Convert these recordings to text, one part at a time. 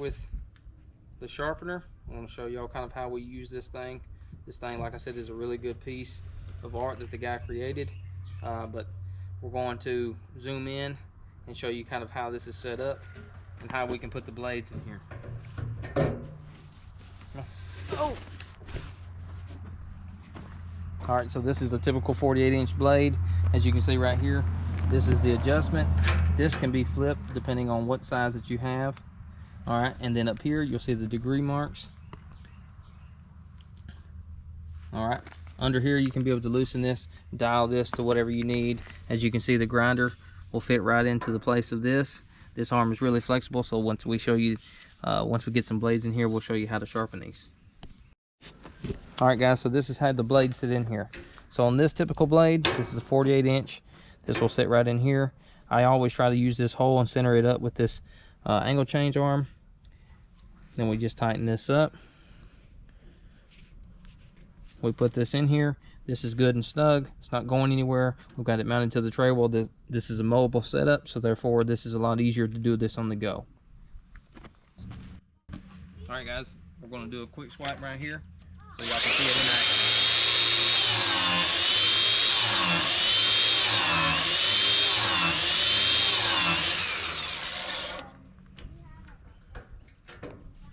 with the sharpener. I want to show y'all kind of how we use this thing. This thing, like I said, is a really good piece of art that the guy created. But we're going to zoom in and show you kind of how this is set up and how we can put the blades in here. Oh! Alright, so this is a typical 48-inch blade. As you can see right here, this is the adjustment. This can be flipped depending on what size that you have. Alright, and then up here you'll see the degree marks. Alright, under here you can be able to loosen this, dial this to whatever you need. As you can see, the grinder will fit right into the place of this. This arm is really flexible, so once we show you, once we get some blades in here, we'll show you how to sharpen these. Alright guys, so this is how the blades sit in here. So on this typical blade, this is a 48-inch. This will sit right in here. I always try to use this hole and center it up with this angle change arm. Then we just tighten this up. We put this in here. This is good and snug. It's not going anywhere. We've got it mounted to the tray. Well, this is a mobile setup, so therefore this is a lot easier to do this on the go. Alright guys, we're going to do a quick swipe right here so y'all can see it in action.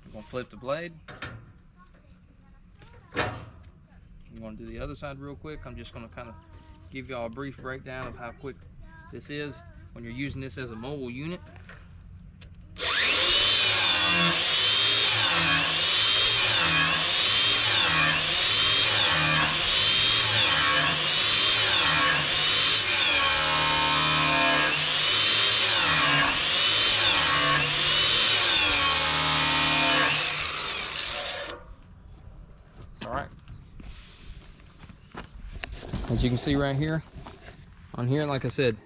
I'm going to flip the blade. I'm going to do the other side real quick. I'm just going to kind of give y'all a brief breakdown of how quick this is when you're using this as a mobile unit. Alright. As you can see right here, on here, like I said,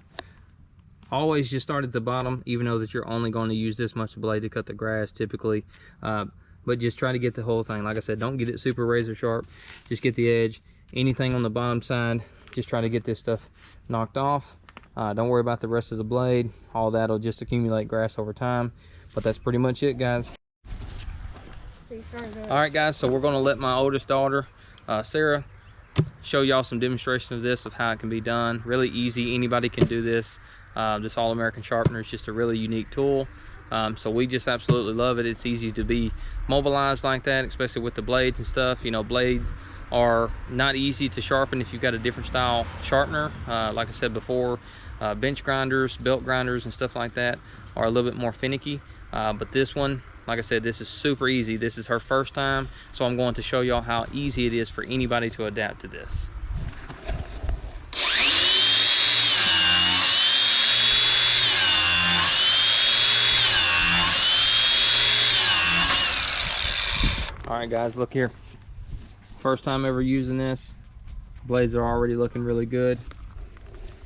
always just start at the bottom, even though that you're only going to use this much blade to cut the grass typically. But just try to get the whole thing. Like I said, don't get it super razor sharp. Just get the edge. Anything on the bottom side, just try to get this stuff knocked off. Don't worry about the rest of the blade. All that will just accumulate grass over time. But that's pretty much it, guys. Alright guys, so we're going to let my oldest daughter, Sarah, show y'all some demonstration of this, of how it can be done. Really easy. Anybody can do this. This All-American sharpener is just a really unique tool. So we just absolutely love it. It's easy to be mobilized like that, especially with the blades and stuff. You know, blades are not easy to sharpen if you've got a different style sharpener. Like I said before, bench grinders, belt grinders and stuff like that are a little bit more finicky. But this one, like I said, this is super easy. This is her first time, so I'm going to show y'all how easy it is for anybody to adapt to this. Alright guys, look here. First time ever using this. Blades are already looking really good.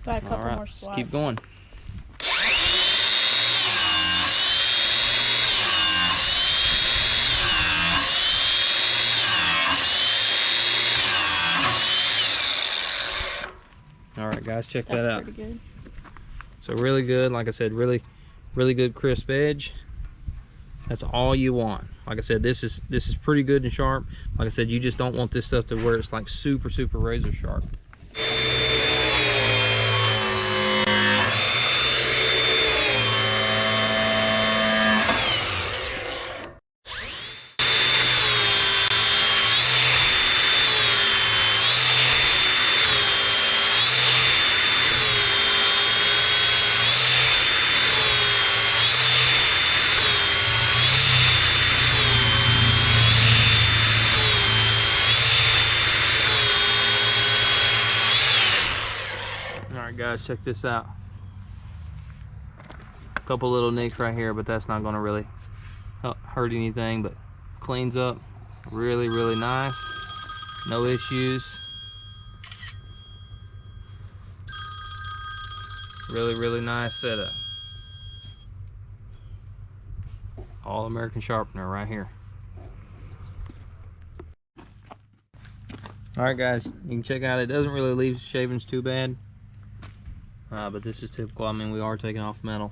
Got a couple All right, more swipes. keep going. All right guys, check that out. Pretty good. So really good, like I said, really good crisp edge. That's all you want. Like I said, this is pretty good and sharp. Like I said, you just don't want this stuff to where it's like super razor sharp. Guys, check this out. A couple little nicks right here, but that's not going to really hurt anything, but cleans up really nice. No issues. Really nice setup. All-American sharpener right here. Alright guys, you can check out, it doesn't really leave shavings too bad. But this is typical. I mean, we are taking off metal.